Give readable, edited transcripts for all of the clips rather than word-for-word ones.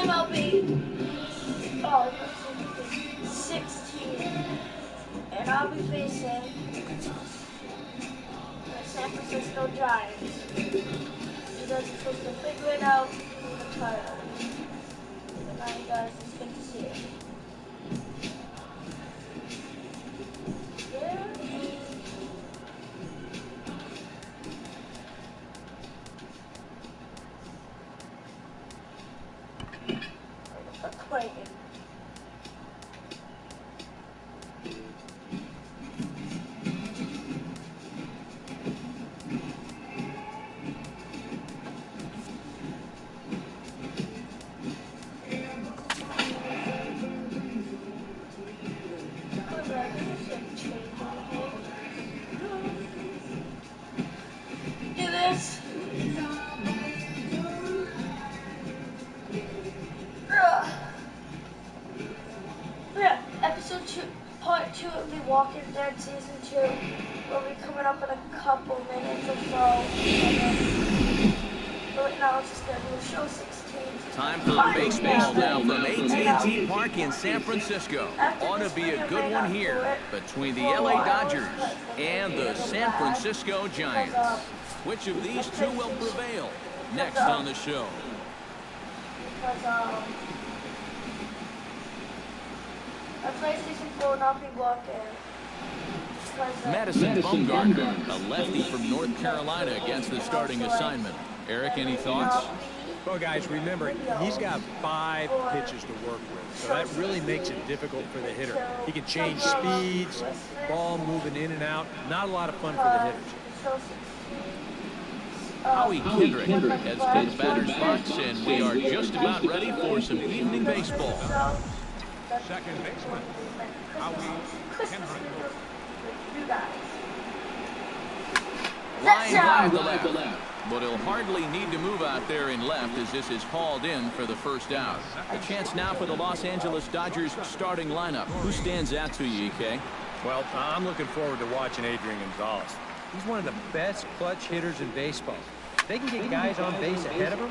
MLB. Oh, 16. And I'll be facing the San Francisco Giants. You guys are supposed to figure it out in the title. And now you guys just get to see it. Do this. Yeah, episode 2, part 2 of The Walking Dead season 2 will be coming up in a couple minutes or so. But right now, it's just gonna do show 16. Time for baseball now from AT&T Park in San Francisco. Ought to be a good one here between the LA Dodgers and the San Francisco Giants. Which of these two will prevail? Next on the show. Because a PlayStation 4 will not be working. Madison Bumgarner, a lefty from North Carolina, against the starting assignment. Eric, any thoughts? Well, guys, remember, he's got 5 pitches to work with, so that really makes it difficult for the hitter. He can change speeds, ball moving in and out. Not a lot of fun for the hitters. Howie Kendrick has been the batter's box, and we are just about ready for some evening baseball. Second baseman, Howie Kendrick. Line drive to left. But he'll hardly need to move out there in left as this is hauled in for the first out. A chance now for the Los Angeles Dodgers starting lineup. Who stands out to you, EK? Well, I'm looking forward to watching Adrian Gonzalez. He's one of the best clutch hitters in baseball. If they can get guys on base ahead of him,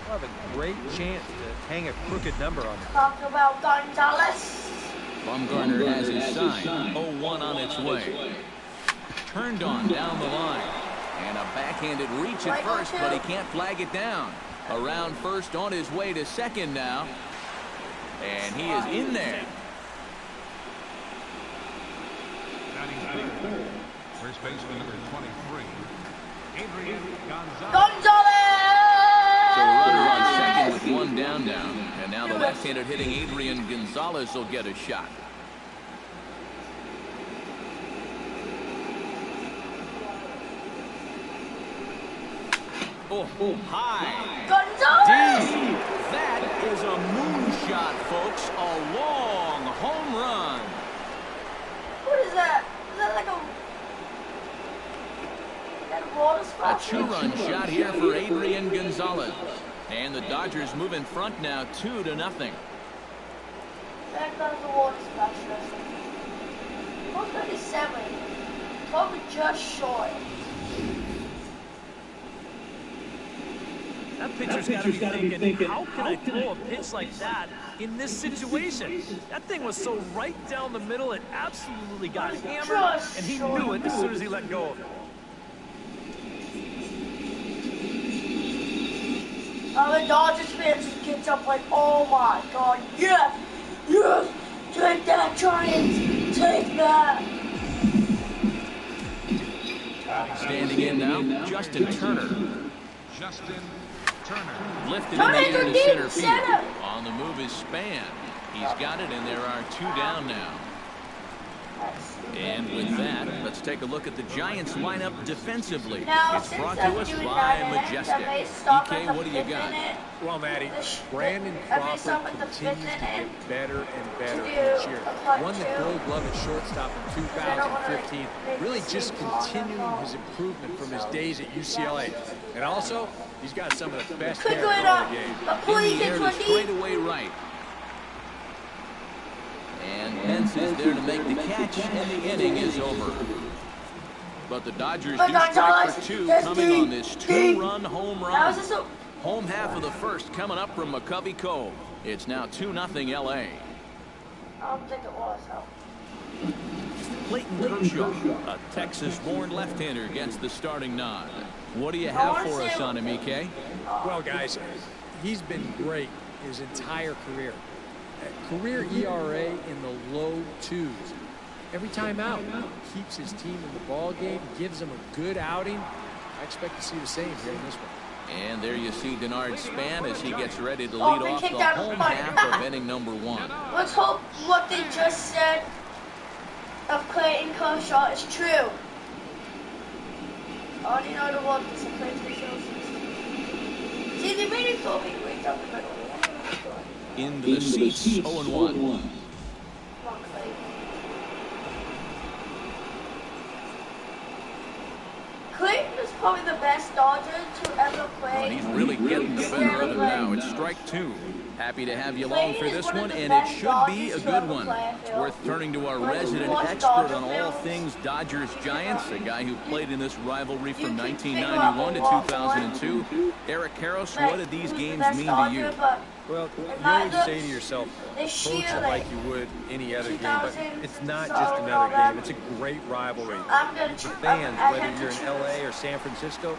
they'll have a great chance to hang a crooked number on them. Talk about Gonzalez. Bumgarner has his sign. 0-1 on its way. Turned on down the line. And a backhanded reach at first, but he can't flag it down. Around first, on his way to second now. And he is in there. Batting third, first baseman number 23, Adrian Gonzalez. So a runner on second with one down now. And now the left-handed hitting Adrian Gonzalez will get a shot. Oh, high. Gonzalez! Deep. That is a moonshot, folks. A long home run. What is that? Is that like a water splash? A 2-run shot here for Adrian Gonzalez. And the Dodgers move in front now 2-0. That does the water splash. 137. Probably just short. That pitcher's got to be thinking, how can I throw a pitch like that in this situation? That thing was so right down the middle, it absolutely got hammered, and he knew it as soon as he let go of it. The Dodgers fans just gets up like, oh my God, yes, yes, take that, Giants, take that. Standing in now, Justin Turner. Justin Turner. Lifted in the air to center field. On the move is Span. He's got it, and there are 2 down now. And with that, let's take a look at the Giants lineup defensively. It's brought to us by Majestic. EK, what do you got? Well, Matty, Brandon Crawford continues to get better and better each year. Won the Gold Glove at shortstop in 2015, really just continuing his improvement from his days at UCLA. And also, he's got some of the best hair in the game. In the air to straightaway right. And Pence is there to make the catch, and the inning is over. But the Dodgers do strike for 2 coming on this 2-run home run. Home half of the first coming up from McCovey Cove. It's now 2-0 LA. I don't think it was, though. Clayton Kershaw, a Texas-born left-hander, gets the starting nod. What do you have for us on him, EK? Well, guys, he's been great his entire career. Career ERA in the low 2s. Every time out, keeps his team in the ball game, gives them a good outing. I expect to see the same here in this one. And there you see Denard Span as he gets ready to lead off the home half of inning number 1. Let's hope what they just said of Clayton Kershaw is true. I already know the world is a PlayStation. See, they made it so big right down the middle. Into the seats, 0-1. Come on, Clay. Clayton is probably the best Dodger to ever play. And he's really getting the better of him now. It's strike 2. Happy to have you along for this one, and it should be a good one. It's worth turning to our resident expert on all things Dodgers-Giants, a guy who played in this rivalry from 1991 to 2002. Eric Karros, what did these games mean to you? Well, you always say to yourself, approach it like you would any other game, but it's not just another game. It's a great rivalry. The fans, whether you're in LA or San Francisco,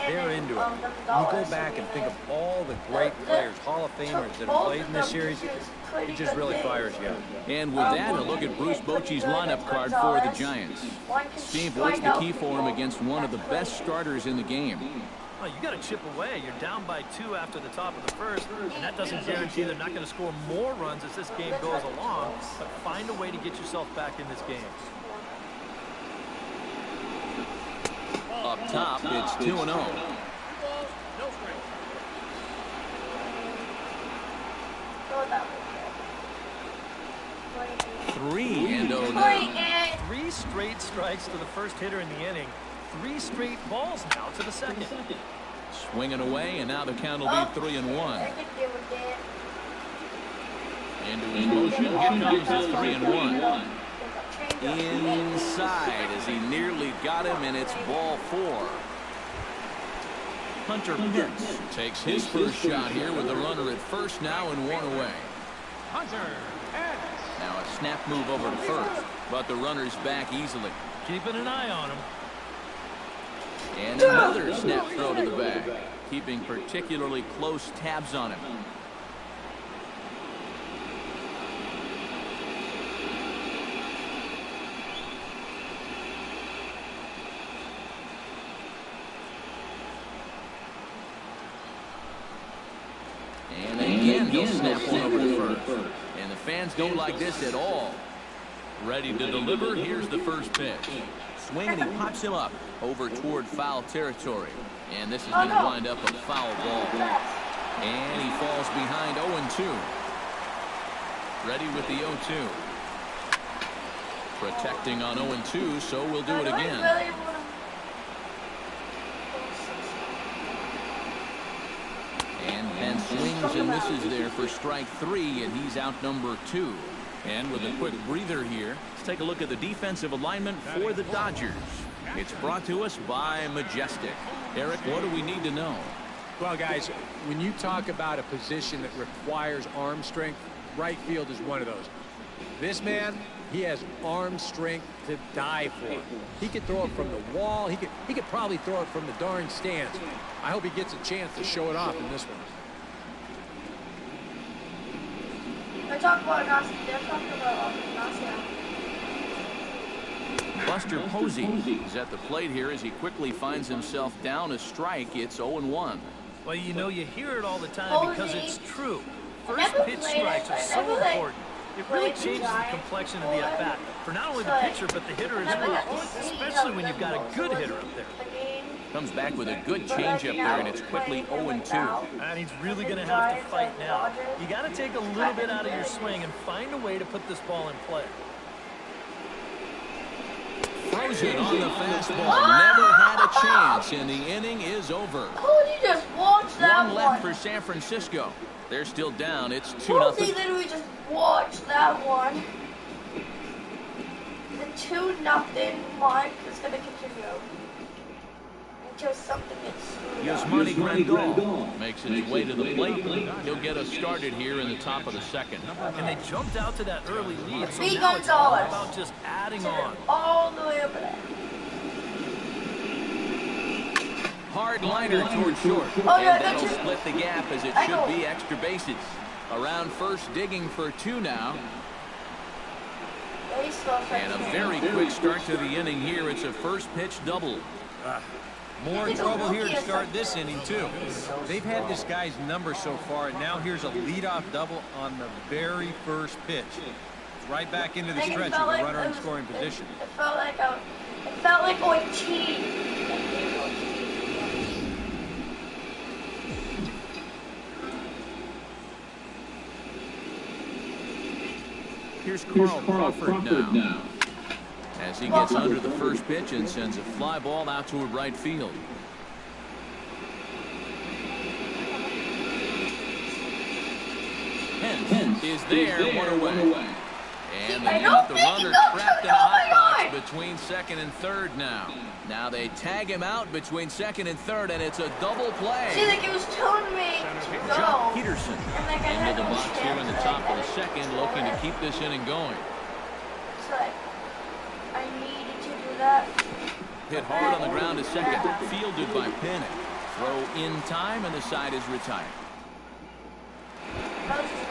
they're into it. You go back and think of all the great players, Hall of Famers that have played in this series, it just really fires you up. And with that, a look at Bruce Bochy's lineup card for the Giants. Steve, what's the key for him against one of the best starters in the game? Oh, you got to chip away. You're down by 2 after the top of the first, and that doesn't guarantee they're not going to score more runs as this game goes along, but find a way to get yourself back in this game. Up top, it's 2-0. 3-0. 3 straight strikes to the first hitter in the inning. 3 straight balls now to the second. Swinging away, and now the count will be 3-1. Into his motion, here comes the 3-1. Inside as he nearly got him, and it's ball 4. Hunter Pence takes his first shot here with the runner at first now and 1 away. Hunter Pence. Now a snap move over to first, but the runner's back easily. Keeping an eye on him. And another snap throw to the bag, keeping particularly close tabs on him. And again, he'll snap one over to first. And the fans don't like this at all. Ready to deliver. Here's the first pitch. Swing, and he pops him up over toward foul territory. And this is going to wind up a foul ball. And he falls behind 0-2. Ready with the 0-2. Protecting on 0-2, so we'll do it again. And Pence swings and misses there for strike 3, and he's out number 2. And with a quick breather here, let's take a look at the defensive alignment for the Dodgers. It's brought to us by Majestic. Eric, what do we need to know? Well, guys, when you talk about a position that requires arm strength, right field is one of those. This man, he has arm strength to die for. He could throw it from the wall. He could probably throw it from the darn stands. I hope he gets a chance to show it off in this one. They're talking about Nasia. Buster Posey is at the plate here as he quickly finds himself down a strike. It's 0-1. Well, you know, you hear it all the time because it's true. First pitch strikes are so important. It really changes the complexion of the at-bat for not only the pitcher but the hitter as well, especially when you've got a good hitter up there. Comes back with a good changeup there, and it's quickly 0-2. And he's really going to have to fight now. You got to take a little bit out of your swing and find a way to put this ball in play. Throws it on the fastball. Never had a chance, and the inning is over. Cody just watched that one left for San Francisco. They're still down. It's 2-0. Cody literally just watched that one. The 2-0 mark is going to continue. until something gets screwed Here's up. Monty Grandal. Makes his way to the plate. He'll get us started here in the top of the second. And they jumped out to that early lead, so $3 now it's all about just adding on. All the way over there. Hard liner towards short. Oh, yeah, and that'll that's split the gap as it should be extra bases. Around first digging for 2 now. And a very quick start to the inning here. It's a first pitch double. More trouble here to start this inning, too. They've had this guy's number so far, and now here's a leadoff double on the very first pitch. Right back into the stretch with a runner in scoring position. It felt like Ortiz. Here's Carl Crawford now. As he gets under the first pitch and sends a fly ball out toward right field. Hence is there, 1 away. And they got the runner trapped in a hot box between second and third now. Now they tag him out between second and third, and it's a double play. See, like it was telling me to go. Jock Peterson And into the box here in the top of the second, looking to keep this inning going. It's like, I needed to do that. Hit hard on the ground to second, fielded by Pennick. Throw in time, and the side is retired.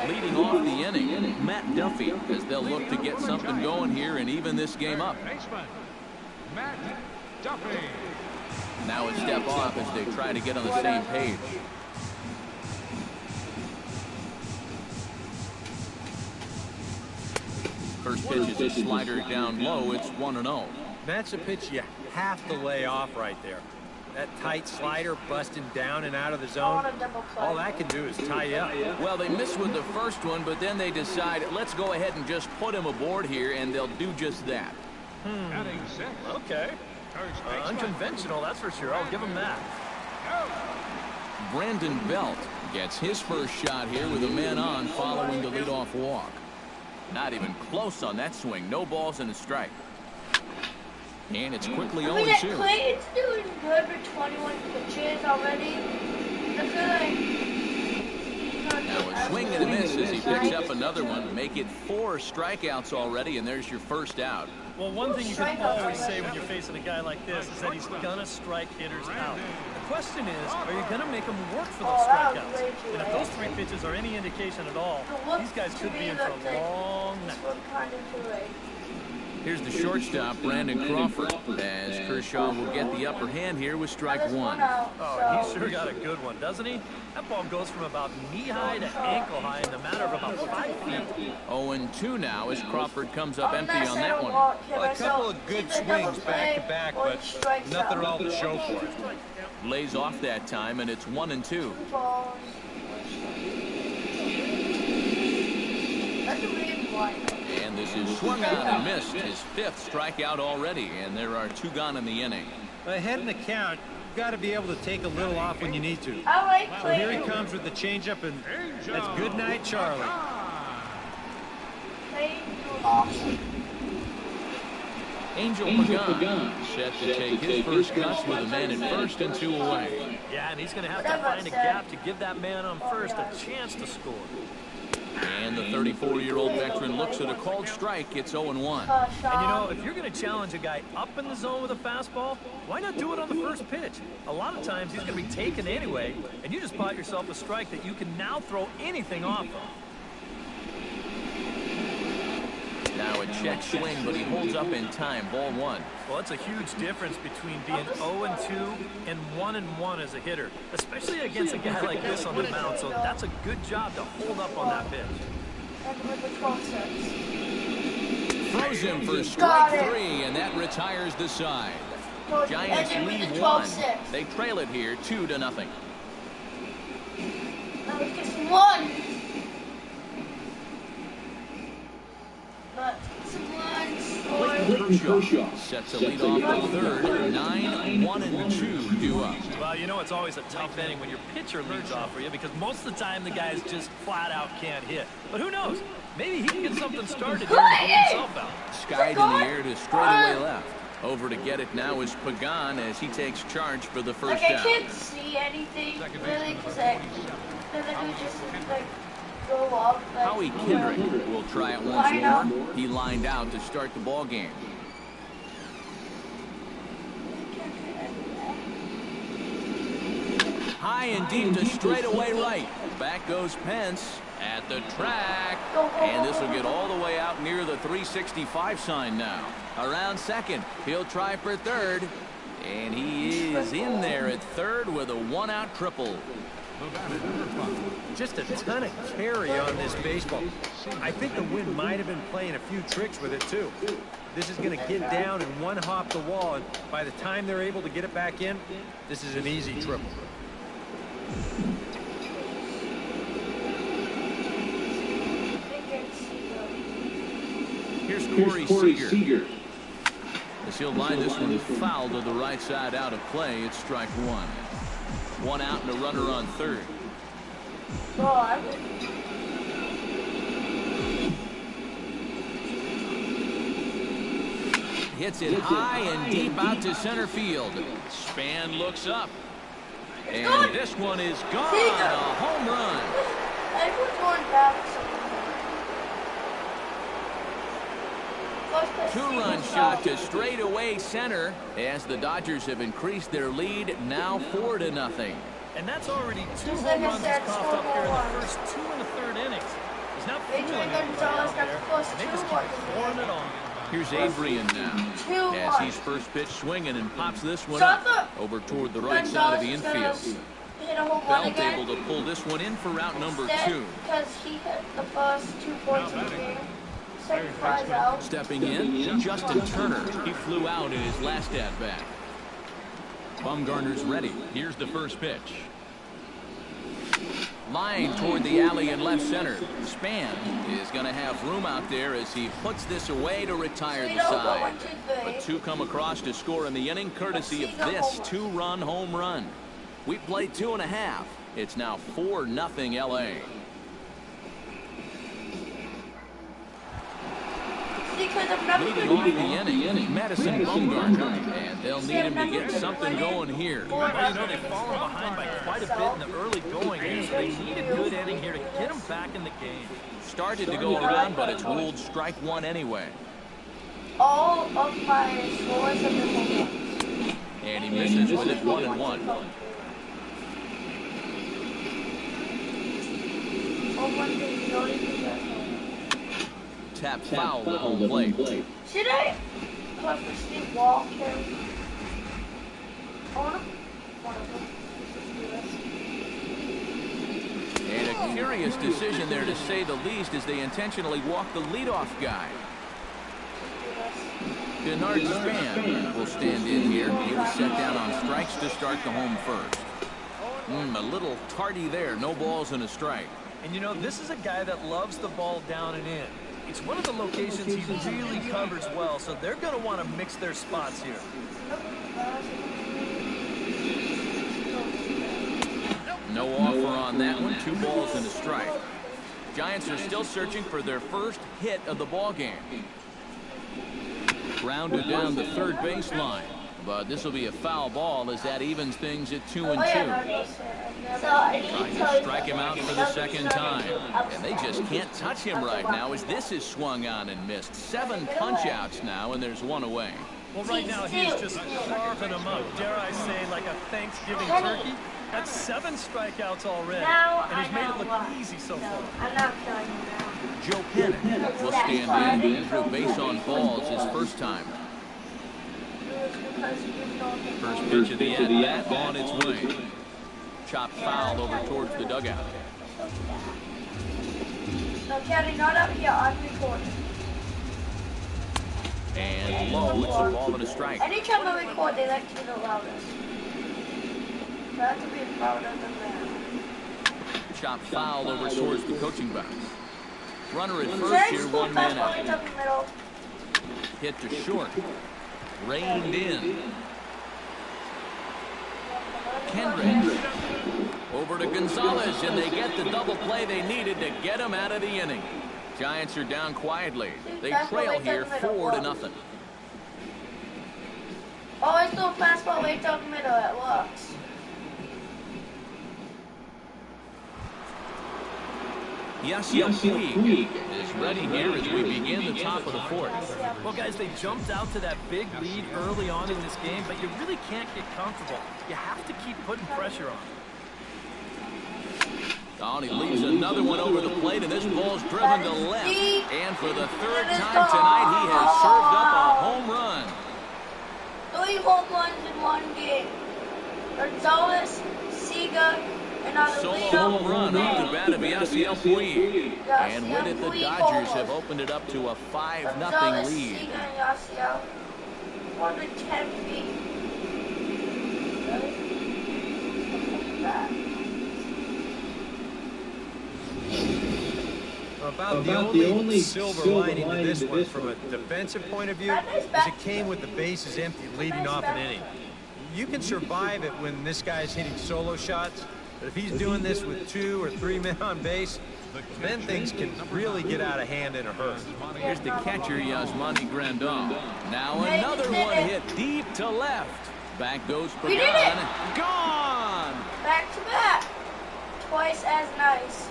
Leading off the inning, Matt Duffy, as they'll look to get something going here and even this game up. Baseman, Matt Duffy. Now a step off as they try to get on the same page. First pitch is a slider down low. It's 1-0. That's a pitch you have to lay off right there. That tight slider busting down and out of the zone, all that can do is tie you up. Well, they missed with the first one, but then they decide, let's go ahead and just put him aboard here, and they'll do just that. Batting six. Okay. First baseman. Unconventional, that's for sure. I'll give him that. Brandon Belt gets his first shot here with a man on following the leadoff walk. Not even close on that swing. No balls and a strike. And it's quickly 0-2. Clayton's doing good for 21 pitches already. I feel like Now a swing and a miss as he picks up another one. Make it 4 strikeouts already, and there's your first out. Well, one thing you can always say when you're facing a guy like this is that he's gonna strike hitters out. The question is, are you gonna make him work for those strikeouts? And if those 3 pitches are any indication at all, these guys could be in for a long night. Here's the shortstop, Brandon Crawford, as Kershaw will get the upper hand here with strike 1. Oh, he's sure got a good one, doesn't he? That ball goes from about knee-high to ankle-high in the matter of about 5 feet. 0-2 now as Crawford comes up empty on that one. Well, a couple of good swings back-to-back, but nothing at all to show for it. Lays off that time, and it's 1-2. And this is swung on and missed, his 5th strikeout already, and there are 2 gone in the inning. Ahead in the count, you've got to be able to take a little off when you need to. So here he comes with the changeup, and that's good night, Charlie. Angel Pagan set to take his first cuts with a man at first and 2 away. Yeah, and he's going to have to find a gap to give that man on first a chance to score. And the 34-year-old veteran looks at a called strike. It's 0-1. And you know, if you're going to challenge a guy up in the zone with a fastball, why not do it on the first pitch? A lot of times he's going to be taken anyway, and you just bought yourself a strike that you can now throw anything off of. Now a check swing, but he holds up in time. Ball 1. Well, it's a huge difference between being 0-2 and 1-1 as a hitter, especially against a guy like this on the mound. So that's a good job to hold up on that pitch. Throws him for strike 3, and that retires the side. Giants lead 1. They trail it here 2-0. Now it's just 1. But Kershaw set to lead off the third. 9-1-2 due up. Well, you know it's always a tough inning when your pitcher leads off for you because most of the time the guys just flat out can't hit. But who knows? Maybe he can get something started here and help himself out. Skied in the air to straightaway left. Over to get it now is Pagan as he takes charge for the first like, down. I can't see anything really because the dude just like go up. Like, Howie Kendrick will try it once more. He lined out to start the ball game. High and deep to straightaway right. Back goes Pence at the track. And this will get all the way out near the 365 sign now. Around second. He'll try for third. And he is in there at third with a one-out triple. Just a ton of carry on this baseball. I think the wind might have been playing a few tricks with it, too. This is going to get down and one hop the wall, and by the time they're able to get it back in, this is an easy triple. Here's Corey Seager. As he'll line this one foul to the right side out of play. It's strike one. One out and a runner on third. Hits it high and deep out to center field. Span looks up. And this one is gone. A home run. Two-run shot to straightaway center as the Dodgers have increased their lead now 4-0. And that's already two home runs he's coughed up here in the first 2 and a third innings. He's not fooling anybody out there, and they just keep pouring it on. Here's Adrian now as he's first pitch swinging and pops this one up over toward the right side of the infield. Belt able to pull this one in for route number 2. Because he hit the first 2 points in the game. Second flies out. Stepping in, Justin Turner. He flew out in his last at-bat. Bumgarner's ready. Here's the first pitch. Line toward the alley in left center. Span is going to have room out there as he puts this away to retire the side. But 2 come across to score in the inning courtesy of this 2-run home run. We played 2.5. It's now 4-0 LA. Leading off the inning, Madison Bumgarner, and they'll need him to get something going here. Well, you know, they've fallen behind by quite a bit in the early going here, so they need a good inning here to get them back in the game. Started to go around, but it's ruled strike one anyway. All of my scores have been home runs. And he misses with it 1-1. Home run thing, you don't even get home. Tap foul at home plate. Should I put for Steve Walker? One of them. And a curious decision there, to say the least, as they intentionally walk the leadoff guy. Denard Span will stand in here. He was set down on strikes to start the home first. A little tardy there. No balls and a strike. And you know, this is a guy that loves the ball down and in. It's one of the locations he really covers well, so they're going to want to mix their spots here. No offer on that one. 2 balls and a strike. Giants are still searching for their first hit of the ball game. Grounded down the third baseline. But this will be a foul ball as that evens things at 2-2. Trying to strike him out for the second time. And they just can't touch him right now as this is swung on and missed. 7 punch-outs now, and there's 1 away. Well, right now he's just carving them up. Dare I say, like a Thanksgiving turkey? That's 7 strikeouts already. And he's made it look easy so far. I'm not killing him now. Joe Pennick will stand in and drew base on balls his first time. First pitch of the at-bat on its way. Chopped foul over towards the dugout. No, Kenny, not up here. I'm recording. And low, it's a ball and a strike. Anytime I record, they like to be the loudest. So I have to be louder than that. Chopped foul over towards the coaching box. Runner at first here, 1 man out. Hit to short. Reined in. Kendrick over to Gonzalez, and they get the double play they needed to get him out of the inning. Giants are down quietly. They trail here 4-0. Always throw a fastball way down the middle. It works. Yasiel Puig is ready here as we begin the top of the fourth. Well, guys, they jumped out to that big lead early on in this game, but you really can't get comfortable. You have to keep putting pressure on. Oh, and he leaves another one over the plate, and this ball's driven to left. And for the third time tonight, he has served up a home run. 3 home runs in one game. Gonzalez, Seager, and on the Solo home run off the bat of Yasiel Puig. And with it, the Dodgers have opened it up to a 5-0 lead. Seager and Yasiel. 110 feet. About the only silver lining to this one from a defensive point of view is it came with the bases empty leading off an inning. You can survive it when this guy's hitting solo shots, but if he's doing this with 2 or 3 men on base, then things can really get out of hand in a hurry. Here's the catcher, Yasmani Grandal. Now another one hit deep to left. Back goes Pagan. Gone! Back to back. Twice as nice.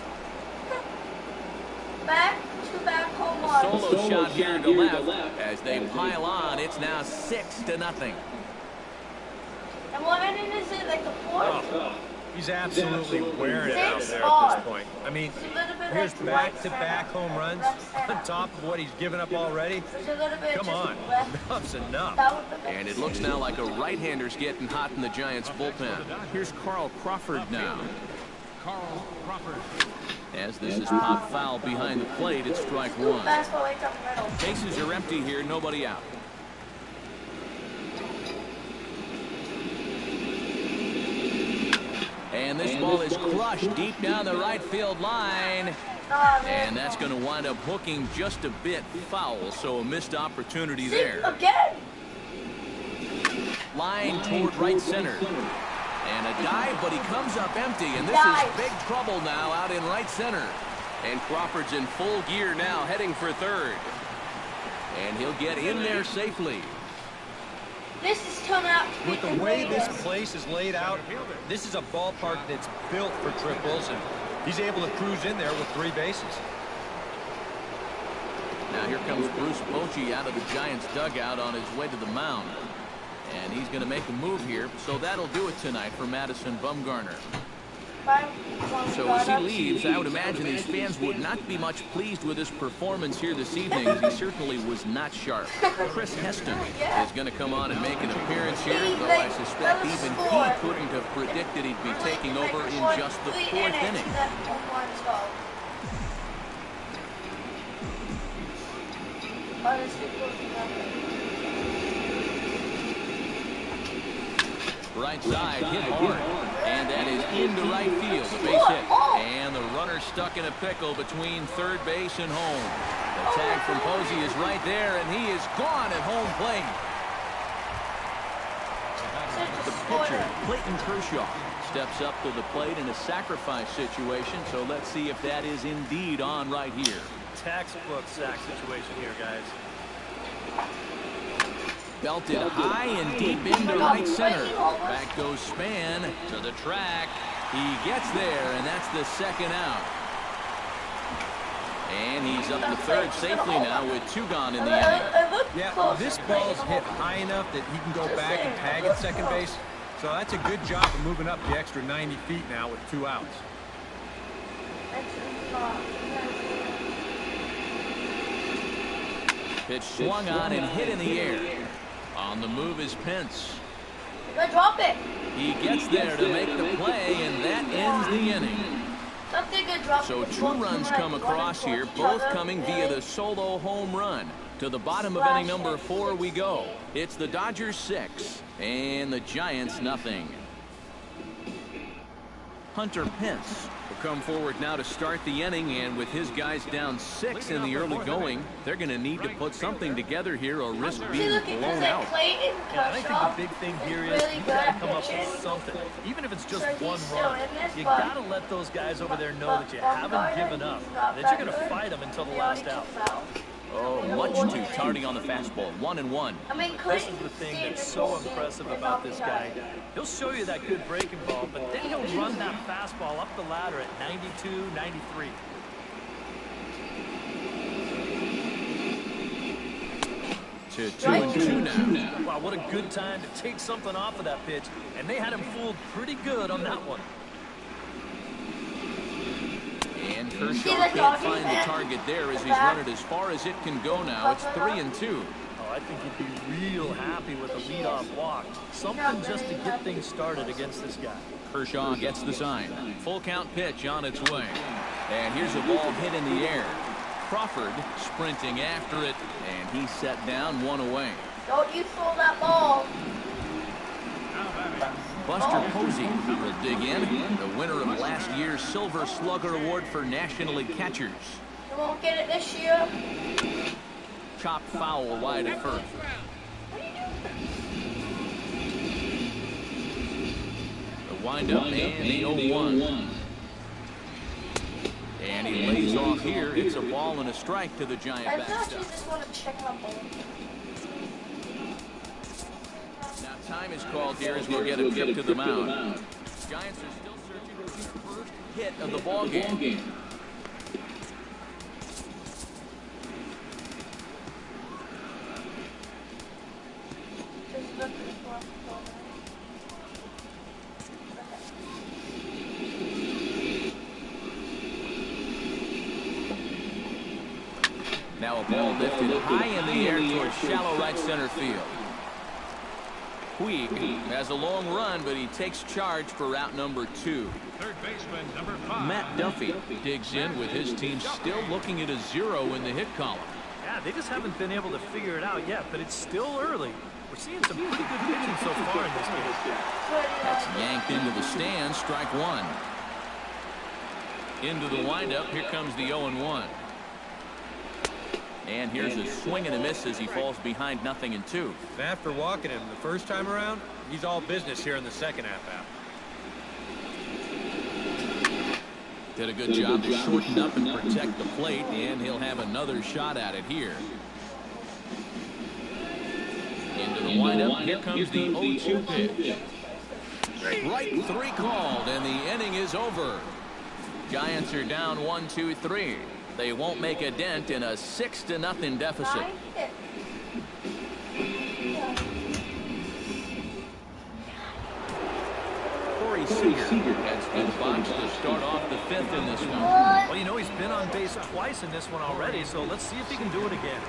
Back-to-back home runs. Solo shot here to left. As they pile on, it's now 6-0. And what inning is it? Like the fourth? Oh, he's absolutely wearing it out there at this point. I mean, here's back-to-back home runs on top of what he's given up already. Come on, enough's enough. And it looks now like a right-hander's getting hot in the Giants' bullpen. Here's Carl Crawford now. Carl Crawford. As this is popped foul behind the plate, it's strike one. Bases are empty here, nobody out. And this ball is crushed deep down the right field line. And that's going to wind up hooking just a bit foul, so a missed opportunity there. Again. Line toward right center. And a dive, but he comes up empty, and this is big trouble now out in right center. And Crawford's in full gear now, heading for third. And he'll get in there safely. This is turning out to be With the way this place is laid out, this is a ballpark that's built for triples, and he's able to cruise in there with 3 bases. Now here comes Bruce Bochy out of the Giants' dugout on his way to the mound. And he's going to make a move here, so that'll do it tonight for Madison Bumgarner. So as he leaves, I would imagine these fans would not be much pleased with his performance here this evening, as he certainly was not sharp. Chris Heston is going to come on and make an appearance here, though I suspect even he couldn't have predicted he'd be taking over in just the 4th inning. Right side, hit hard, and that is into right field, a base hit. And the runner stuck in a pickle between third base and home. The tag from Posey is right there, and he is gone at home plate. The pitcher, Clayton Kershaw, steps up to the plate in a sacrifice situation, so let's see if that is indeed on right here. Textbook sack situation here, guys. Belted high and deep into right center. Back goes Span to the track. He gets there, and that's the 2nd out. And he's up to third safely now with 2 gone in the inning. Yeah, this ball's hit high enough that he can go back and tag at second base. So that's a good job of moving up the extra 90 feet now with 2 outs. Pitch swung on and hit in the air. On the move is Pence. Drop it. He gets there to make the play, and that ends the inning. So 2 runs come across here, both coming via the solo home run. To the bottom of inning number 4 we go. It's the Dodgers 6 and the Giants nothing. Hunter Pence will come forward now to start the inning, and with his guys down 6 in the early going, they're going to need to put something together here or risk being blown out. Yeah, I think the big thing here is you got to come up with something. Even if it's just 1 run, you got to let those guys over there know that you haven't given up, that you're going to fight them until the last out. Oh, much too tardy on the fastball. 1-1. I mean, This is the thing that's so impressive about this guy. He'll show you that good breaking ball, but then he'll run that fastball up the ladder at 92, 93. To 2-2 now. Wow, what a good time to take something off of that pitch, and they had him fooled pretty good on that one. And Kershaw can't find the target there as he's run it as far as it can go now. It's 3-2. Oh, I think he'd be real happy with a leadoff walk. Something just to get things started against this guy. Kershaw gets the sign. Full count pitch on its way. And here's a ball hit in the air. Crawford sprinting after it, and he's set down, 1 away. Don't you throw that ball. Buster Posey will dig in, the winner of last year's Silver Slugger Award for National League catchers. You won't get it this year. Chopped foul wide at first. The windup and the 0-1. And he lays off here. It's a ball and a strike to the Giant I thought you backstop. just want to check my ball. Now time is called here as we'll get a trip to the mound. Giants are still searching for their first hit of the ball game. Just look for the ball. Now a ball lifted high in the air towards shallow right center field. Puig has a long run, but he takes charge for route number 2. Third baseman, number 5. Matt Duffy digs in with his team still looking at a 0 in the hit column. Yeah, they just haven't been able to figure it out yet, but it's still early. We're seeing some pretty good pitching so far in this game. That's yanked into the stands, strike 1. Into the windup, here comes the 0-1. And here's a swing and a miss as he falls behind 0-2. After walking him the first time around, he's all business here in the second half. Did a good job to shorten up and protect the plate, and he'll have another shot at it here. Into the windup, here comes the 0-2 pitch. Right 3 called, and the inning is over. Giants are down 1-2-3. They won't make a dent in a 6-0 deficit. Corey Seager has been boxed to start off the 5th in this one. Well, you know, he's been on base twice in this one already, so let's see if he can do it again.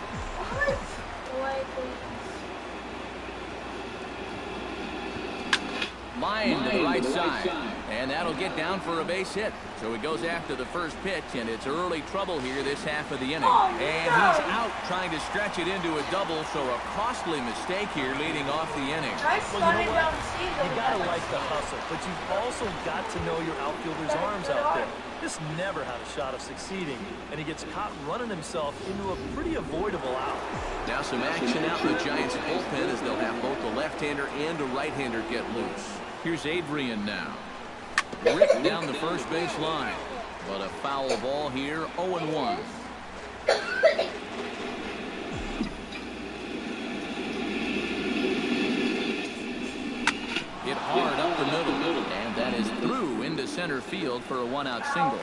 Line to the right side, and that'll get down for a base hit. So he goes after the first pitch, and it's early trouble here this half of the inning. And he's out trying to stretch it into a double, so a costly mistake here leading off the inning. Well, you know what? You gotta like the hustle, but you've also got to know your outfielder's arms out there. This never had a shot of succeeding, and he gets caught running himself into a pretty avoidable out. Now some action out in the Giants' bullpen as they'll have both a left-hander and a right-hander get loose. Here's Adrian now. Ripped down the first base line, but a foul ball here, 0-1. Hit hard up the middle, and that is through into center field for a 1-out single.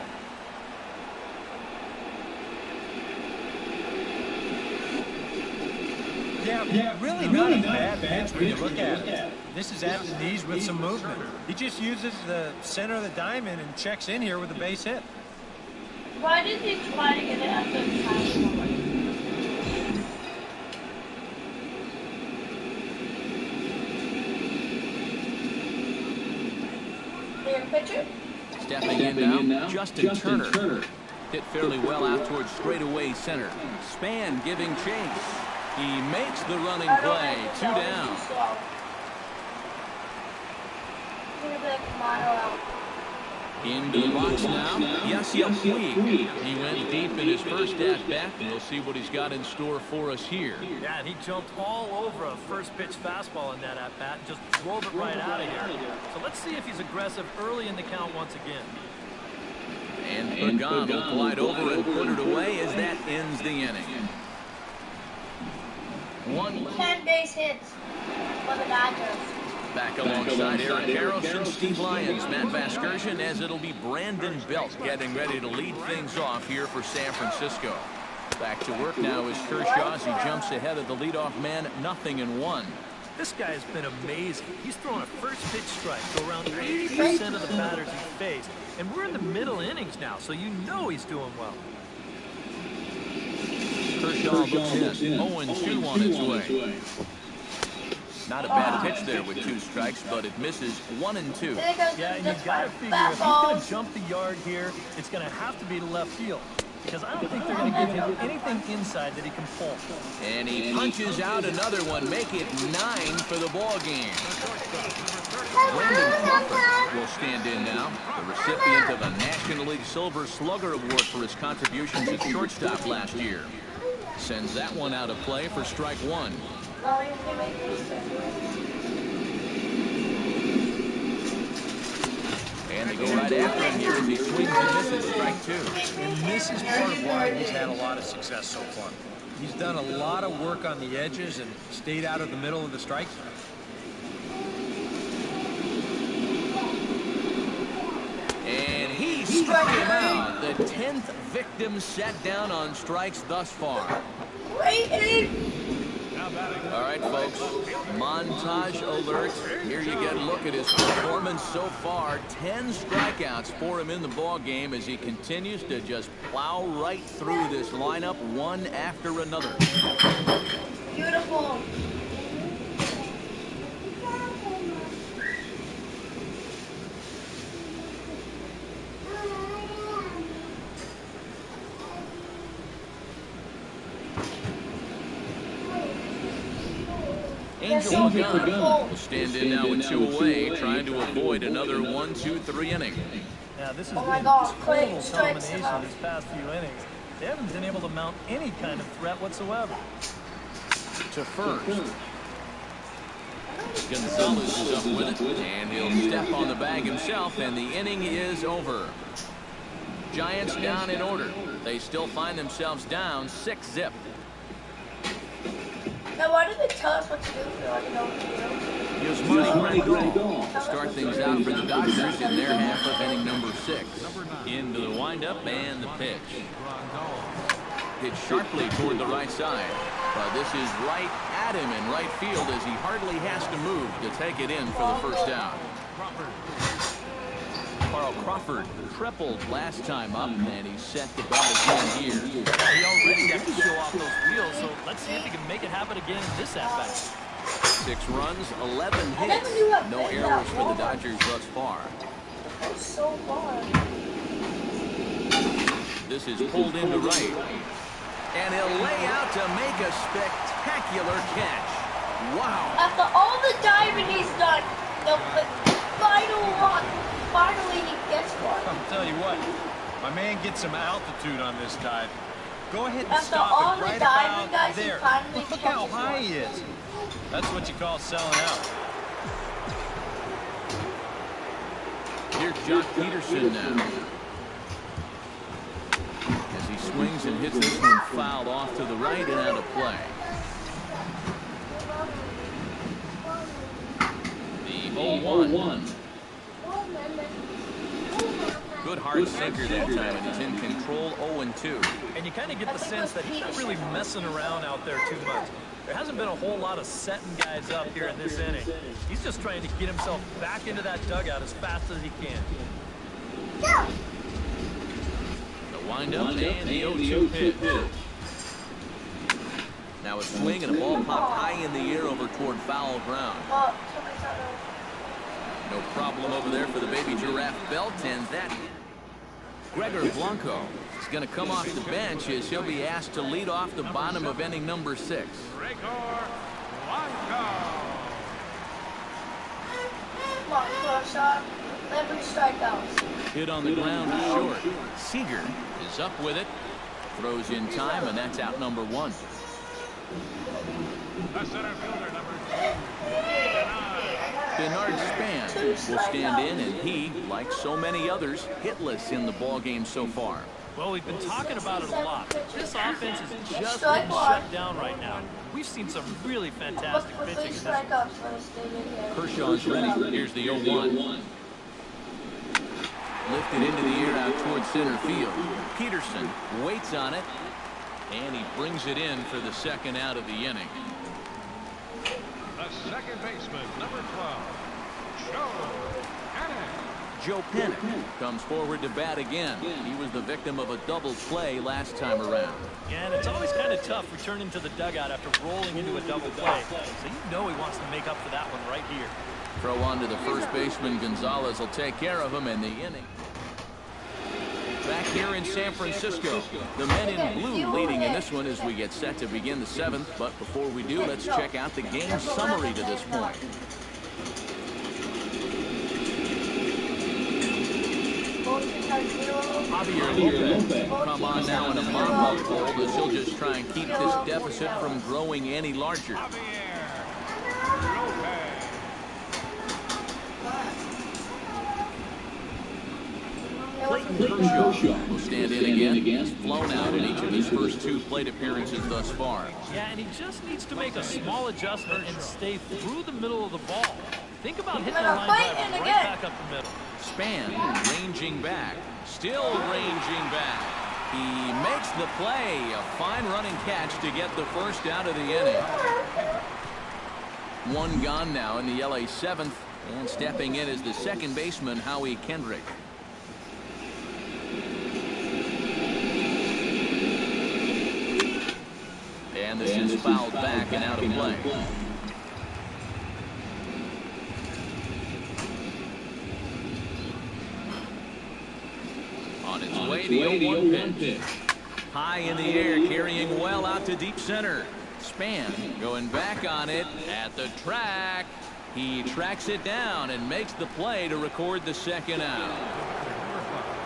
Yeah, really not a bad pitch when you look at it. This is at the knees with some movement. He just uses the center of the diamond and checks in here with a base hit. Why did he try to get it at the time? Pitcher? Stepping in now, Justin Turner. Hit fairly well out towards straightaway center. Span giving chase. He makes the running play. 2 down. Into the box now. Yasiel Puig. He went deep in his first at-bat, and we'll see what he's got in store for us here. Yeah, and he jumped all over a first pitch fastball in that at-bat and just drove it right out of here. So let's see if he's aggressive early in the count once again. And Pagan will glide over and put it away as that ends the inning. 1. 10 base hits for the Dodgers. Back alongside Eric Harrelson, Steve Lyons, Matt Vasgersian, as it'll be Brandon Belt getting ready to lead things off here for San Francisco. Back to work now is Kershaw as he jumps ahead of the leadoff man, 0-1. This guy has been amazing. He's thrown a first pitch strike to around 80% of the batters he's faced. And we're in the middle innings now, so you know he's doing well. Kershaw looks in, 0-2 on its way. Not a bad pitch there with 2 strikes, but it misses 1-2. Yeah, and you gotta figure if he's gonna jump the yard here, it's gonna have to be to left field. Because I don't think they're going to give him anything inside that he can pull. And he punches out another one, make it 9 for the ball game. Brandon Crawford will stand in now, the recipient of a National League Silver Slugger Award for his contributions at shortstop last year. Sends that one out of play for strike 1. And they go right after him here as he swings and misses, strike 2. And this is part of why he's had a lot of success so far. He's done a lot of work on the edges and stayed out of the middle of the strike zone. And he struck him out. The 10th victim set down on strikes thus far. All right, folks, montage alert. Here you get a look at his performance so far. 10 strikeouts for him in the ball game as he continues to just plow right through this lineup one after another. Beautiful. Angel McGunn will stand in now with 2 away, trying to avoid another 1-2-3 inning. Now, this has Oh my been gosh, a Clay total strikes domination him out. these past few innings. They haven't been able to mount any kind of threat whatsoever. To first. Gonzalez is up with it, and he'll step on the bag himself, and the inning is over. Giants down in order. They still find themselves down 6-0. Now, why did they tell us what to do? We already know what to do. Yasmani Grandal will start things out for the Dodgers in their half of inning number 6. Into the windup and the pitch. Hit sharply toward the right side. But this is right at him in right field as he hardly has to move to take it in for the first out. Carl Crawford tripled last time up, and he set the bat again here. He already got to show off those wheels, so let's see if he can make it happen again in this at-bat. 6 runs, 11 hits. No errors for the Dodgers thus far. That's so far. This is pulled into right. And he'll lay out to make a spectacular catch. Wow. After all the diving he's done, the final one, finally he gets one. I'll tell you what, my man gets some altitude on this dive. Go ahead and After all stop it the right diving about guys, he there. finally Look how catches high one. he is. That's what you call selling out. Here's Jock Peterson now. As he swings and hits this one fouled off to the right and out of play. The 0-1. Good hard sinker that time, and he's in control 0-2. And you kind of get the sense that he's not really messing around out there too much. There hasn't been a whole lot of setting guys up here in this inning. He's just trying to get himself back into that dugout as fast as he can. The windup and the 0-2 pitch. Now a swing and a ball popped high in the air over toward foul ground. Oh, somebody's not there. No problem over there for the baby giraffe belt, and that Gregor Blanco is going to come off the bench as he'll be asked to lead off the bottom of inning number 6. Gregor Blanco. Come on, close up. 11 strikeouts. Hit on the ground short. Seager is up with it. Throws in time, and that's out number 1. The center fielder, number 2. Bernard Span will stand in, and he, like so many others, hitless in the ball game so far. Well, we've been talking about it a lot. This offense is just Strike getting one. shut down right now. We've seen some really fantastic Look, pitching in this. strikeouts for this game in here. Kershaw's ready. Here's the 0-1. Lifted into the air out towards center field. Peterson waits on it, and he brings it in for the second out of the inning. The second baseman, number 12, Joe Pennick comes forward to bat again. He was the victim of a double play last time around. Yeah, and it's always kind of tough returning to the dugout after rolling into a double play. So you know he wants to make up for that one right here. Throw on to the first baseman. Gonzalez will take care of him in the inning. Back here in San Francisco, the men in blue leading in this one as we get set to begin the 7th. But before we do, let's check out the game summary to this point. Javier Lopez come on now in a mop-up role as he'll just try and keep this deficit from growing any larger. Clayton Kershaw will stand in again. He's flown out in each of his first 2 plate appearances thus far. Yeah, and he just needs to make a small adjustment and stay through the middle of the ball. Think about hitting the line drive right back up the middle. Span ranging back, still ranging back. He makes the play, a fine running catch to get the first out of the inning. 1 gone now in the LA 7th, and stepping in is the second baseman, Howie Kendrick. And this is fouled back and out of play. On its way, the 0-1 pitch. High in the air, carrying well out to deep center. Span going back on it at the track. He tracks it down and makes the play to record the second out.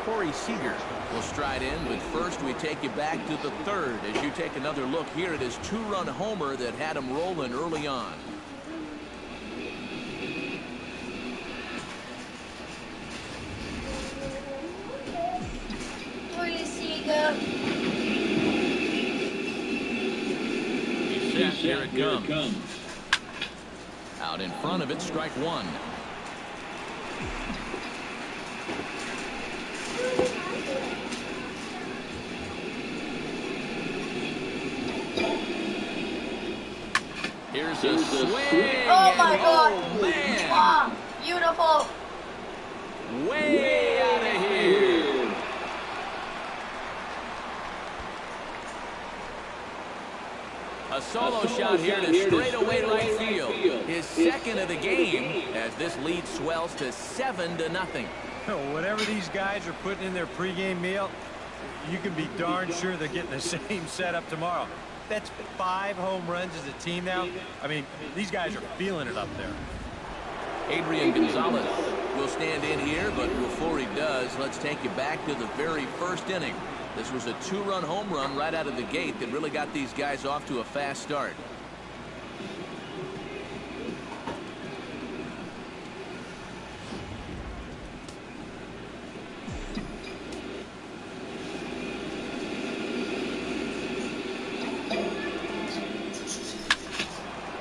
Corey Seager will stride in, but first we take you back to the 3rd as you take another look here at his 2-run homer that had him rolling early on. Corey Seager. He's set. Here it comes. Out in front of it, strike 1. Here's a swing. Oh my God. Oh man. Wow. Beautiful. Way out of here. A solo shot here to straightaway right field. His second of the game as this lead swells to 7-0. Whatever these guys are putting in their pregame meal, you can be darn sure they're getting the same setup tomorrow. That's 5 home runs as a team now. I mean, these guys are feeling it up there. Adrian Gonzalez will stand in here, but before he does, let's take you back to the very first inning. This was a 2-run home run right out of the gate that really got these guys off to a fast start.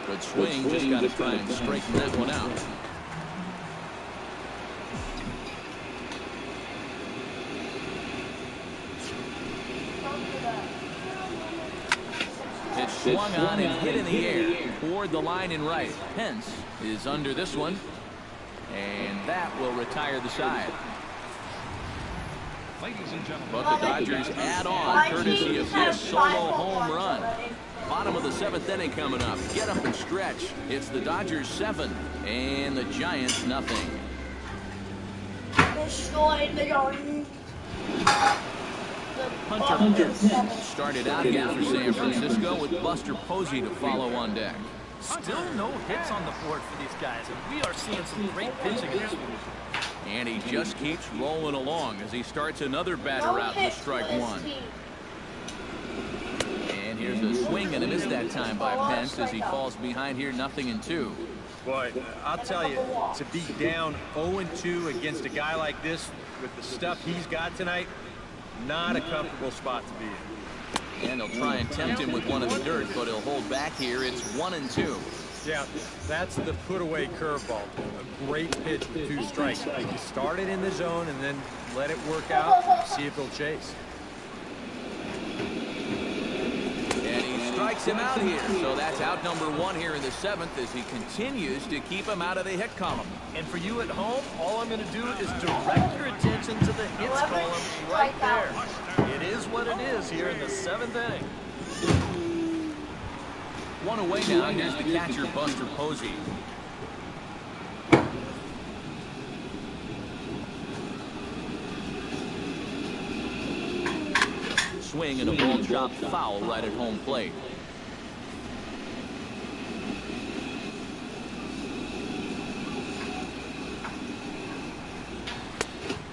Good swing, just got to try and straighten that one out. It's swung on and hit in the air toward the line and right. Pence is under this one, and that will retire the side. Ladies and gentlemen, But the Dodgers add on courtesy of this solo home run. Bottom of the 7th inning coming up. Get up and stretch. It's the Dodgers 7 and the Giants nothing. Destroyed the yard. Hunter started out here for San Francisco with Buster Posey to follow on deck. Still no hits on the board for these guys, and we are seeing some great pitching in this one. And he just keeps rolling along as he starts another batter out with strike 1. And here's a swing and a miss that time by Pence as he falls behind here 0-2. Boy, I'll tell you, to be down 0-2 against a guy like this with the stuff he's got tonight, Not a comfortable spot to be in. And they'll try and tempt him with one in the dirt, but he'll hold back here. It's 1-2. Yeah, that's the put-away curveball. A great pitch with 2 strikes. You start it in the zone and then let it work out and see if he'll chase. And he strikes him out here. So that's out number 1 here in the 7th as he continues to keep him out of the hit column. And for you at home, all I'm going to do is direct your attention to the hits column right there. It is what it is here in the 7th inning. 1 away now. Here's the catcher, Buster Posey. Swing and a ball chopped foul right at home plate.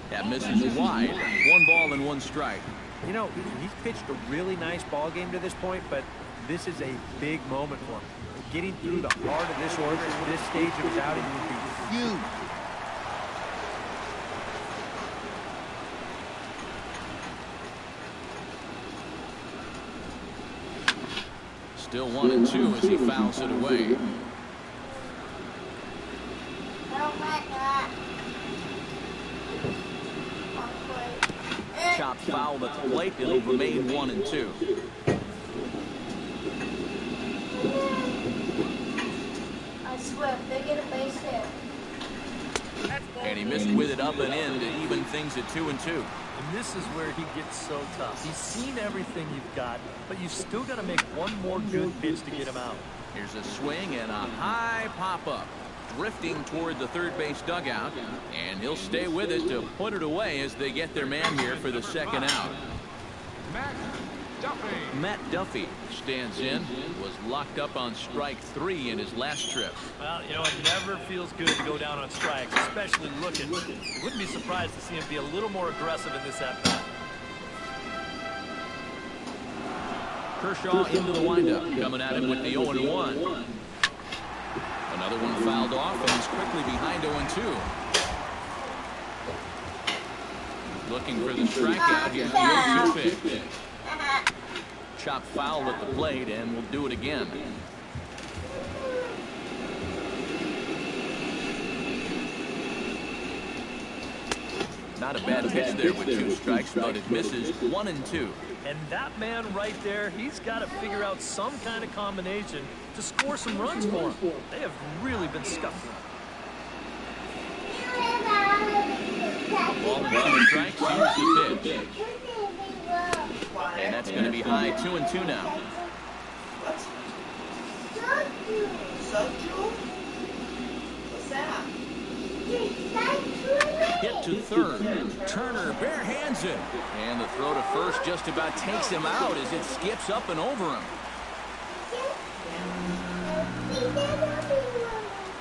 That misses wide. 1 ball and 1 strike. You know, he's pitched a really nice ball game to this point, but this is a big moment for him. Getting through the heart of this order at this stage of his outing would be huge. Still 1-2 as he fouls it away. Chopped foul at the plate. It'll remain 1-2. I swear, if they get a base hit. And he missed with it up and in to even things at 2-2. And this is where he gets so tough. He's seen everything you've got, but you've still got to make one more good pitch to get him out. Here's a swing and a high pop-up. Drifting toward the third base dugout, and he'll stay with it to put it away as they get their man here for the 2nd out. Matt Duffy stands in, was locked up on strike 3 in his last trip. Well, you know, it never feels good to go down on strikes, especially looking. Wouldn't be surprised to see him be a little more aggressive in this at-bat. Kershaw into the windup, coming at him with the 0-1. Another one fouled off, and he's quickly behind 0-2. Looking for the strikeout. Here's the 0-2 pitch. Chop foul at the plate, and we'll do it again. Not a bad pitch there with 2 strikes, but it misses. 1-2. And that man right there, he's got to figure out some kind of combination to score some runs for him. They have really been scuffling. Ball and 2 strikes. Here's the pitch. And that's going to be high. 2-2 now. Hit to third. Turner bare hands it. And the throw to first just about takes him out as it skips up and over him.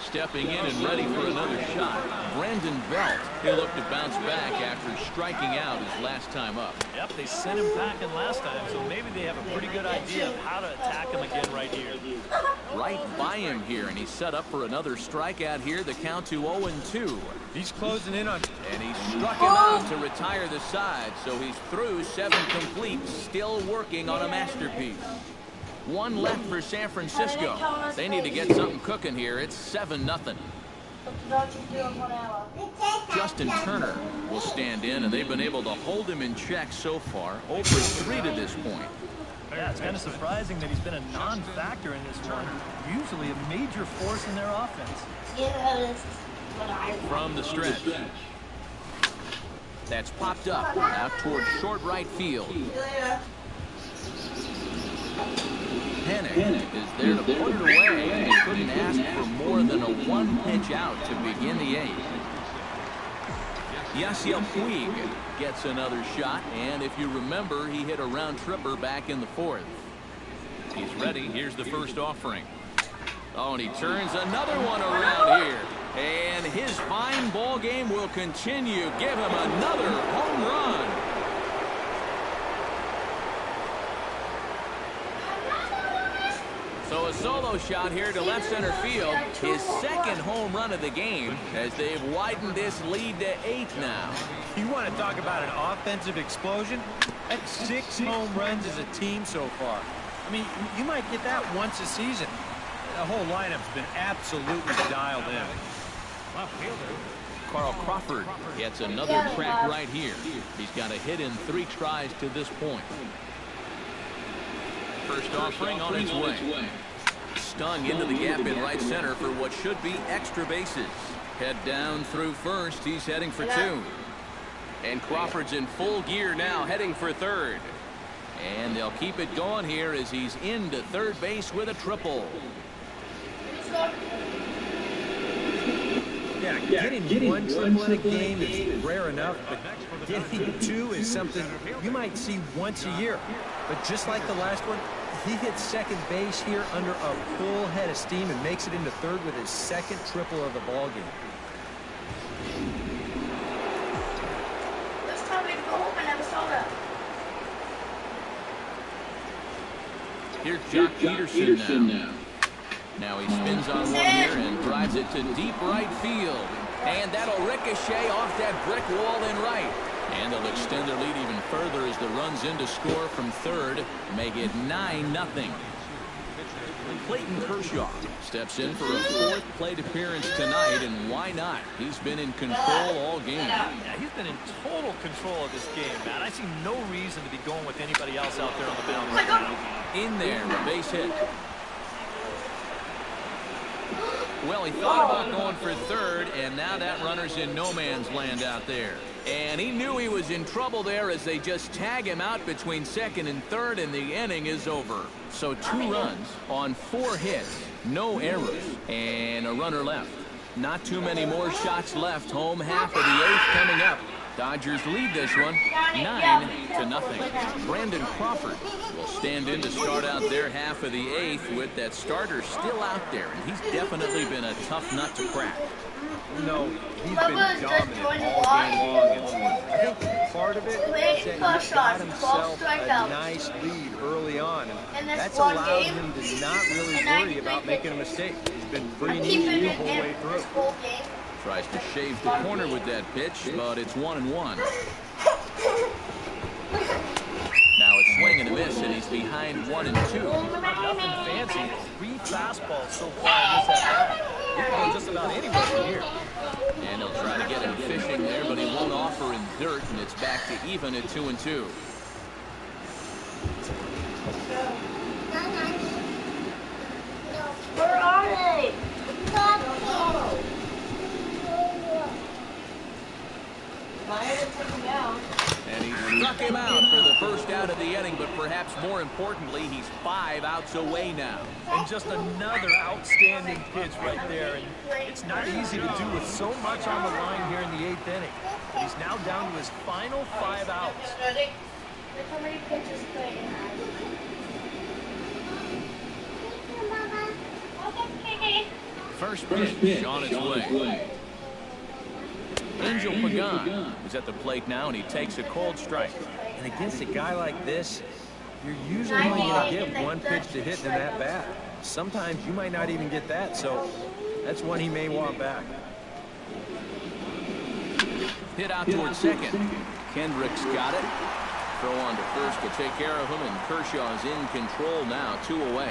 Stepping in and ready for another shot. Brandon Belt. He'll look to bounce back after striking out his last time up. Yep, they sent him packing last time, so maybe they have a pretty good idea of how to attack him again right here. Right by him here, and he's set up for another strikeout here. The count to 0-2. He's closing in on. And he struck him out to retire the side, so he's through 7 complete, still working on a masterpiece. 1 left for San Francisco. They need to get something cooking here. It's 7-0. Justin Turner will stand in, and they've been able to hold him in check so far. 0-3 to this point. Yeah, it's kind of surprising that he's been a non-factor in this one. Usually a major force in their offense. From the stretch. That's popped up out towards short right field. Hennick is there to put it away, and he couldn't ask for more than a 1-pitch out to begin the 8th. Yasiel Puig gets another shot, and if you remember, he hit a round tripper back in the 4th. He's ready. Here's the first offering. Oh, and he turns another one around here. And his fine ball game will continue. Give him another home run. So a solo shot here to left center field. His second home run of the game as they've widened this lead to 8 now. You want to talk about an offensive explosion? That's 6 home runs as a team so far. I mean, you might get that once a season. The whole lineup's been absolutely dialed in. Carl Crawford gets another crack right here. He's got a hit in 3 tries to this point. First offering on its way. Stung into the gap in right center for what should be extra bases. Head down through first. He's heading for 2. And Crawford's in full gear now, heading for third. And they'll keep it going here as he's into third base with a triple. Yeah, getting one triple in a game is rare enough, but getting 2 is something you might see once a year. But just like the last one, he hits second base here under a full head of steam and makes it into third with his second triple of the ball game. This time we go home and have a soda. Here's Jock Peterson now. Now he spins on one here and drives it to deep right field. And that'll ricochet off that brick wall in right. And they'll extend their lead even further as the runs in to score from third. Make it 9-0. Clayton Kershaw steps in for a 4th plate appearance tonight, and why not? He's been in control all game. Yeah, he's been in total control of this game, man. I see no reason to be going with anybody else out there on the mound right now. In there, a base hit. Well, he thought about going for third, and now that runner's in no man's land out there. And he knew he was in trouble there as they just tag him out between second and third, and the inning is over. So 2 runs on 4 hits, no errors, and a runner left. Not too many more shots left. Home half of the 8th coming up. Dodgers lead this one 9-0. Brandon Crawford will stand in to start out their half of the 8th with that starter still out there, and he's definitely been a tough nut to crack. No, he's been dominant all game long. And I think part of it is that he got himself a nice lead early on, and that's allowed him to not really worry about making a mistake. He's been pretty easy the whole way through. Tries to shave the corner with that pitch, but it's 1-1. Now it's swing and a miss, and he's behind 1-2. Nothing fancy. 3 fastballs so far in this at-bat. He can go just about anywhere from here. And he'll try to get him fishing there, but he won't offer in dirt, and it's back to even at 2-2. Where are they? And he struck him out for the first out of the inning, but perhaps more importantly, he's 5 outs away now. And just another outstanding pitch right there. And it's not easy to do with so much on the line here in the 8th inning. He's now down to his final 5 outs. Look how many pitches played. First pitch on its way. Angel Pagan is at the plate now, and he takes a cold strike. And against a guy like this, you're usually only going to get 1 pitch to hit in that bat. Sometimes you might not even get that, so that's one he may want back. Hit out towards second. Kendrick's got it. Throw on to first to take care of him, and Kershaw is in control now, 2 away.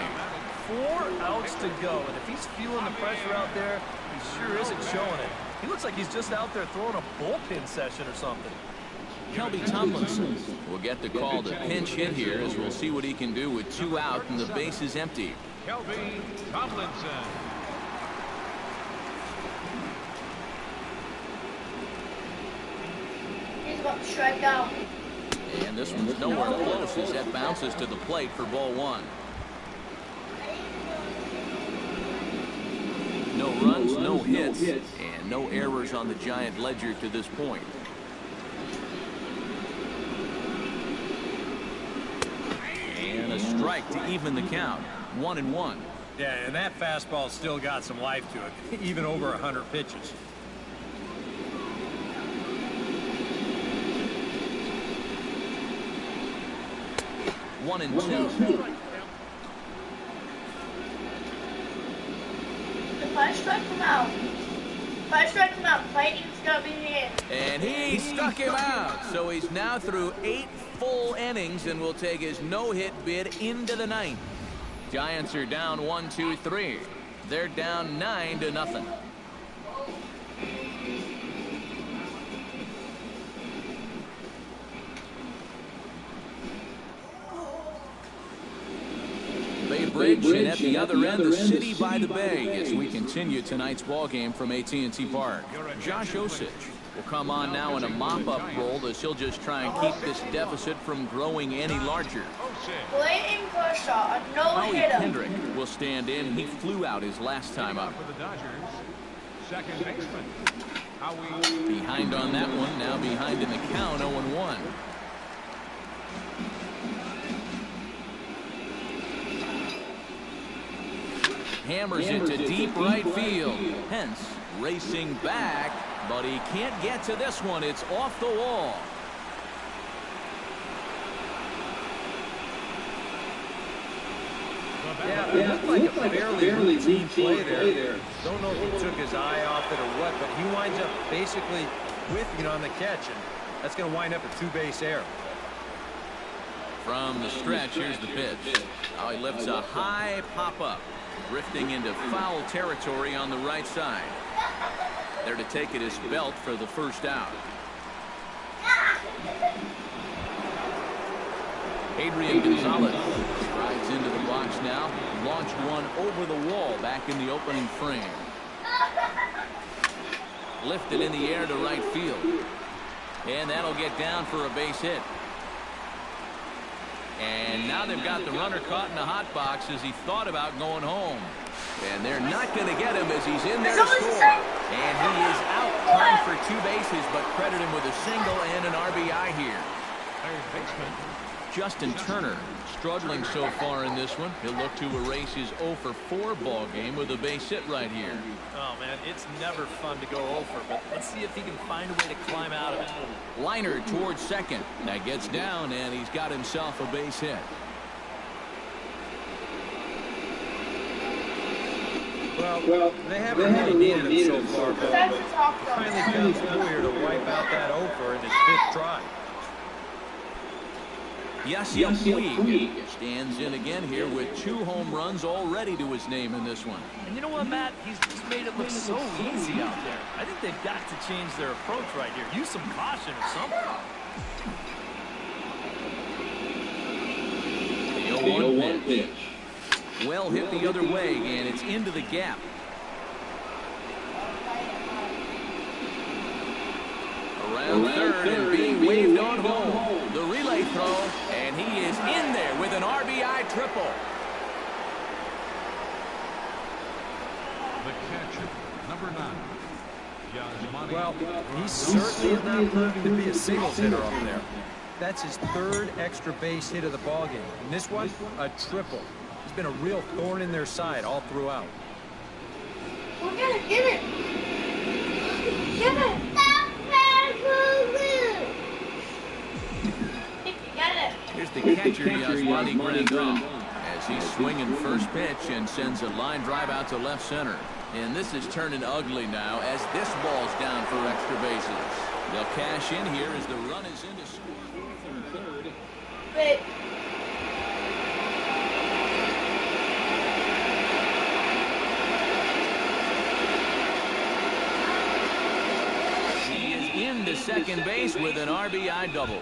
4 outs to go, and if he's feeling the pressure out there, he sure isn't showing it. He looks like he's just out there throwing a bullpen session or something. Kelby Tomlinson will get the call to pinch hit here, as we'll see what he can do with 2 out and the base is empty. Kelby Tomlinson. He's about to strike out. And this one's nowhere close as that bounces to the plate for ball 1. No runs, no hits, and no errors on the Giant ledger to this point. And a strike to even the count. 1-1. Yeah, and that fastball still got some life to it, even over 100 pitches. If I strike him out, fighting's gonna be here. And he struck him out. So he's now through 8 full innings and will take his no-hit bid into the ninth. Giants are down 1-2-3. They're down 9-0. Bay Bridge, and at the other end, the city by the bay, as we continue tonight's ball game from AT&T Park. Josh Osich will come on now in a mop-up role as he'll just try and keep this deficit from growing any larger. Clayton Kershaw, a Howie no-hitter. Kendrick will stand in. He flew out his last time up. For the Dodgers, second baseman, Howie. Behind on that one, now behind in the count, 0-1. Hammers it to deep right field. Pence racing back, but he can't get to this one. It's off the wall. Yeah, it looked like a fairly routine play there. Don't know if he took his eye off it or what, but he winds up basically with on the catch, and that's going to wind up a two-base error. From the stretch, here's the pitch. How he lifts a high pop-up, drifting into foul territory on the right side. There to take it is Belt for the first out. Adrian Gonzalez strides into the box now. Launched one over the wall back in the opening frame. Lifted in the air to right field. And that'll get down for a base hit. And now they've got the runner caught in the hot box as he thought about going home. And they're not going to get him as he's in there to score. And he is out, timed for 2 bases, but credit him with a single and an RBI here. Third baseman. Justin Turner struggling so far in this one. He'll look to erase his 0-for-4 ball game with a base hit right here. Oh, man, it's never fun to go over, but let's see if he can find a way to climb out of it. Liner towards second. That gets down, and he's got himself a base hit. Well, they haven't really needed him so far, but finally comes through here to wipe out that over in his 5th try. Yasiel Puig stands in again here with 2 home runs already to his name in this one. And you know what, Matt? He's just made it look so easy out there. I think they've got to change their approach right here. Use some caution or something. The 0-1 pitch. Well hit the other way, and it's into the gap. Around third and being waved on home. The relay throw, and he is in there with an RBI triple. The catcher, number 9. Well, he certainly is not proving to be a singles hitter up there. That's his 3rd extra base hit of the ballgame. And this one, a triple. He's been a real thorn in their side all throughout. We're gonna get it. Get it. Here's the catcher, Yasmani Grandal, as he's swinging first pitch and sends a line drive out to left center. And this is turning ugly now as this ball's down for extra bases. They'll cash in here as the run is in to score from third. Wait. He is into second base with an RBI double.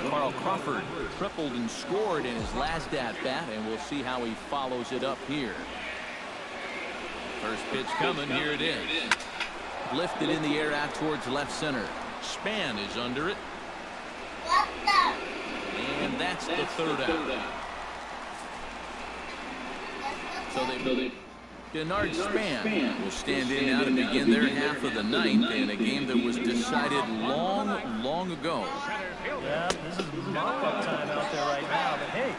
Carl Crawford tripled and scored in his last at-bat, and we'll see how he follows it up here. First pitch coming, here it is. Lifted in the air out towards left center. Span is under it. And that's the third out. So they... Denard Span will stand in now to begin their half of the ninth in a game that was decided long ago. Yeah, this is mop-up time out there right now. But hey,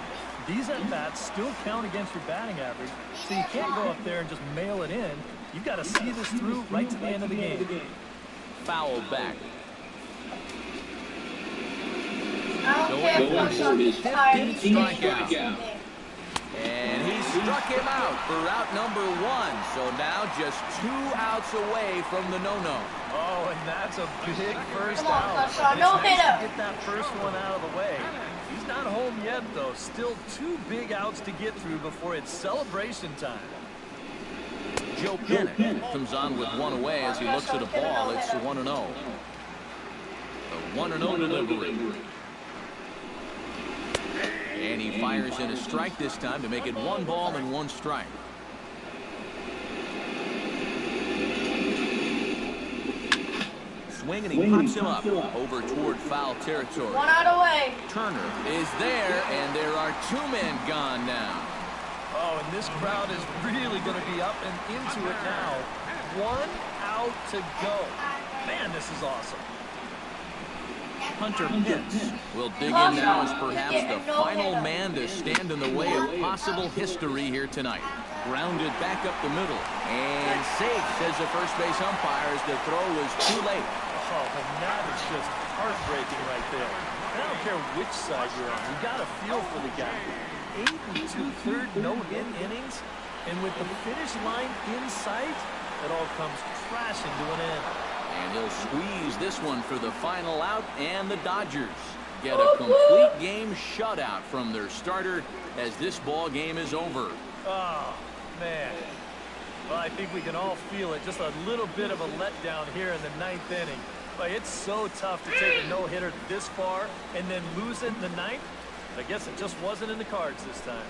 these at-bats still count against your batting average, so you can't go up there and just mail it in. You've got to see this through right to the end of the game. Foul back. I don't care if I'm 15th strikeout. And he Struck him out for out number 1. So now just 2 outs away from the no-no. Oh, and that's a big first Come on, out. Kershaw, It's no nice hitter. to get that first one out of the way. He's not home yet, though. Still 2 big outs to get through before it's celebration time. Joe Bennett comes on with 1 away as he looks at a ball. It's 1-0. The 1-0 delivery. And he fires in a strike this time to make it 1 ball and 1 strike. Swing, and he pops him up over toward foul territory. 1 out away. Turner is there, and there are 2 men gone now. Oh, and this crowd is really going to be up and into it now. 1 out to go. Man, this is awesome. Hunter Pitts will dig in now as perhaps the final man to stand in the way of possible history here tonight. Grounded back up the middle. And safe, says the first base umpire, as the throw was too late. Oh, and that is just heartbreaking right there. I don't care which side you're on. You got to feel for the guy. 8 2/3 no-hit innings, and with the finish line in sight, it all comes crashing to an end. And he'll squeeze this one for the final out, and the Dodgers get a complete game shutout from their starter as this ball game is over. Oh, man. Well, I think we can all feel it. Just a little bit of a letdown here in the 9th inning. But it's so tough to take a no-hitter this far and then lose it in the 9th. I guess it just wasn't in the cards this time.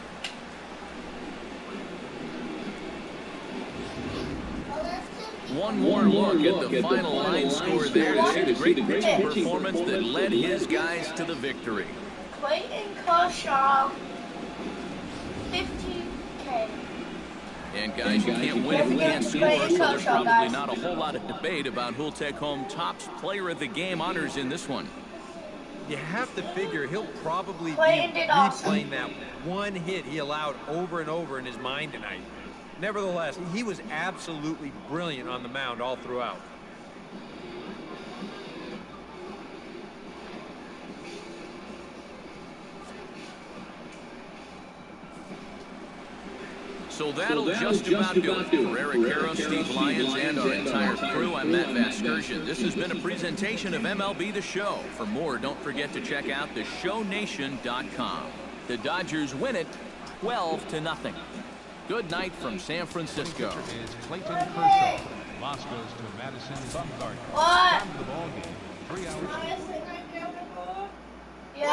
One more look at the final line score there to see the great pitching performance that led his guys to the victory. Clayton Kershaw, 15K. And guys, you can't win if you can't score, so there's probably not a whole lot of debate about who'll take home Topps Player of the Game honors in this one. You have to figure he'll probably be Awesome. replaying that 1 hit he allowed over and over in his mind tonight. Nevertheless, he was absolutely brilliant on the mound all throughout. So that'll just about do it. For Eric Harrow, Steve Lyons, and our entire crew, I'm Matt Vasgersian. This has been a presentation of MLB The Show. For more, don't forget to check out theshownation.com. The Dodgers win it 12-0. Good night from San Francisco. Is Clayton Kershaw. Loss goes to Madison Bumgarner. What? Time of the ball game, 3 hours. Yeah.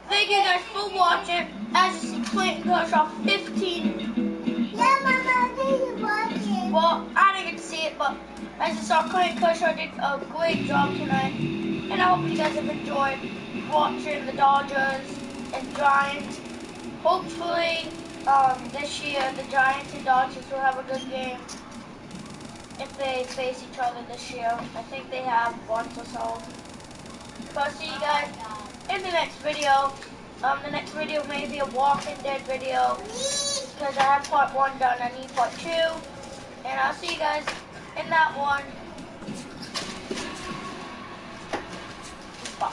Thank you guys for watching. As you see, Clayton Kershaw, 15. Yeah, Mama, did you watch it? Well, I didn't get to see it, but as you saw, Clayton Kershaw did a great job tonight. And I hope you guys have enjoyed watching the Dodgers and Giants. Hopefully, this year, the Giants and Dodgers will have a good game if they face each other this year. I think they have once or so. So I'll see you guys in the next video. The next video may be a Walking Dead video because I have part 1 done. I need part 2. And I'll see you guys in that one. Bye.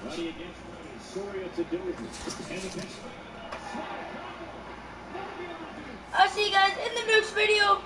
Ready against ready. Soria to do it. And against I'll see you guys in the next video.